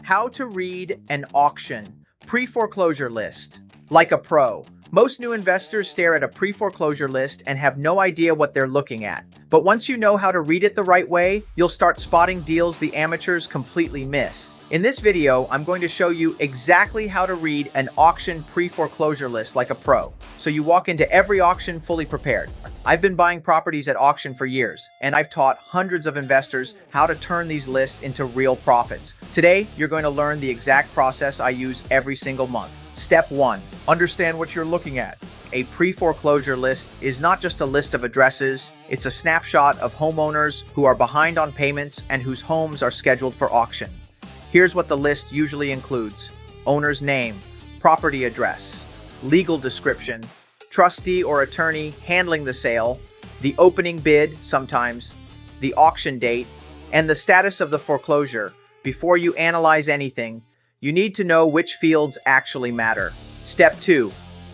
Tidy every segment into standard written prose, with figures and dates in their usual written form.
How to read an auction pre-foreclosure list like a pro. Most new investors stare at a pre-foreclosure list and have no idea what they're looking at. But once you know how to read it the right way, you'll start spotting deals the amateurs completely miss. In this video, I'm going to show you exactly how to read an auction pre-foreclosure list like a pro, so you walk into every auction fully prepared. I've been buying properties at auction for years, and I've taught hundreds of investors how to turn these lists into real profits. Today, you're going to learn the exact process I use every single month. Step 1. Understand what you're looking at. A pre-foreclosure list is not just a list of addresses, it's a snapshot of homeowners who are behind on payments and whose homes are scheduled for auction. Here's what the list usually includes: owner's name, property address, legal description, trustee or attorney handling the sale, the opening bid sometimes, the auction date, and the status of the foreclosure. Before you analyze anything, you need to know which fields actually matter. Step 2.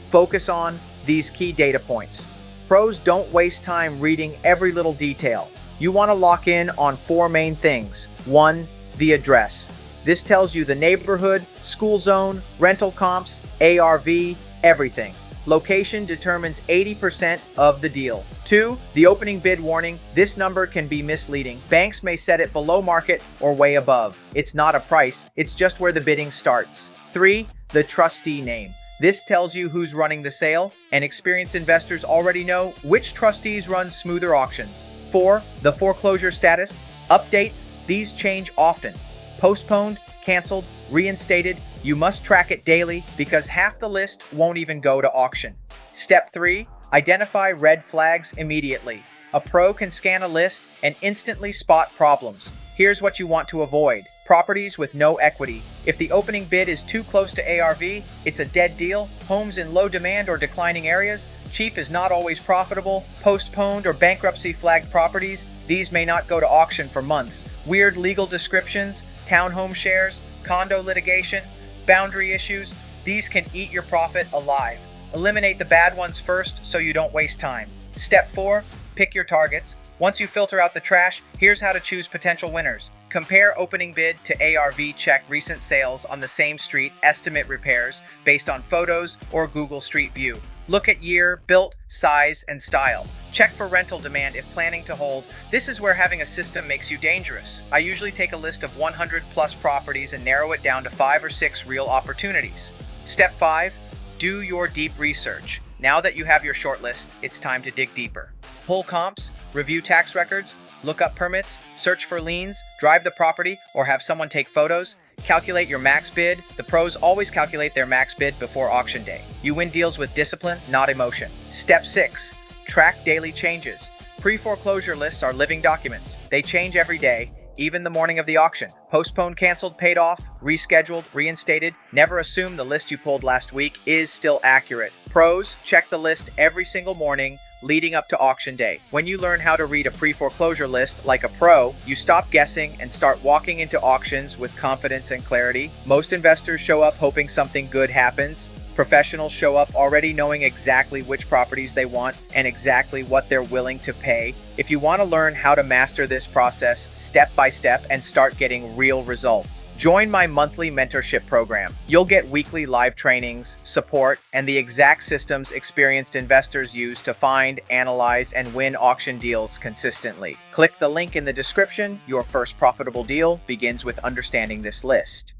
Focus on these key data points. Pros don't waste time reading every little detail. You want to lock in on 4 main things. 1. The address. This tells you the neighborhood, school zone, rental comps, ARV, everything. Location determines 80% of the deal. 2. The opening bid warning. This number can be misleading. Banks may set it below market or way above. It's not a price, it's just where the bidding starts. 3. The trustee name. This tells you who's running the sale, and experienced investors already know which trustees run smoother auctions. 4. The foreclosure status. Updates. These change often. Postponed, canceled, reinstated. You must track it daily because half the list won't even go to auction. Step 3. Identify red flags immediately. A pro can scan a list and instantly spot problems. Here's what you want to avoid. Properties with no equity. If the opening bid is too close to ARV, it's a dead deal. Homes in low demand or declining areas. Cheap is not always profitable. Postponed or bankruptcy flagged properties. These may not go to auction for months. Weird legal descriptions, townhome shares, condo litigation, boundary issues. These can eat your profit alive. Eliminate the bad ones first so you don't waste time. Step 4. Pick your targets. Once you filter out the trash, here's how to choose potential winners. Compare opening bid to ARV. Check recent sales on the same street. Estimate repairs based on photos or Google Street View. Look at year, built, size, and style. Check for rental demand if planning to hold. This is where having a system makes you dangerous. I usually take a list of 100 plus properties and narrow it down to 5 or 6 real opportunities. Step 5. Do your deep research. Now that you have your short list, it's time to dig deeper. Pull comps, review tax records, look up permits, search for liens, drive the property, or have someone take photos. Calculate your max bid. The pros always calculate their max bid before auction day. You win deals with discipline, not emotion. Step 6. Track daily changes. Pre-foreclosure lists are living documents. They change every day, even the morning of the auction. Postponed, canceled, paid off, rescheduled, reinstated. Never assume the list you pulled last week is still accurate. Pros check the list every single morning leading up to auction day. When you learn how to read a pre-foreclosure list like a pro, you stop guessing and start walking into auctions with confidence and clarity. Most investors show up hoping something good happens. Professionals show up already knowing exactly which properties they want and exactly what they're willing to pay. If you want to learn how to master this process step by step and start getting real results, join my monthly mentorship program. You'll get weekly live trainings, support, and the exact systems experienced investors use to find, analyze, and win auction deals consistently. Click the link in the description. Your first profitable deal begins with understanding this list.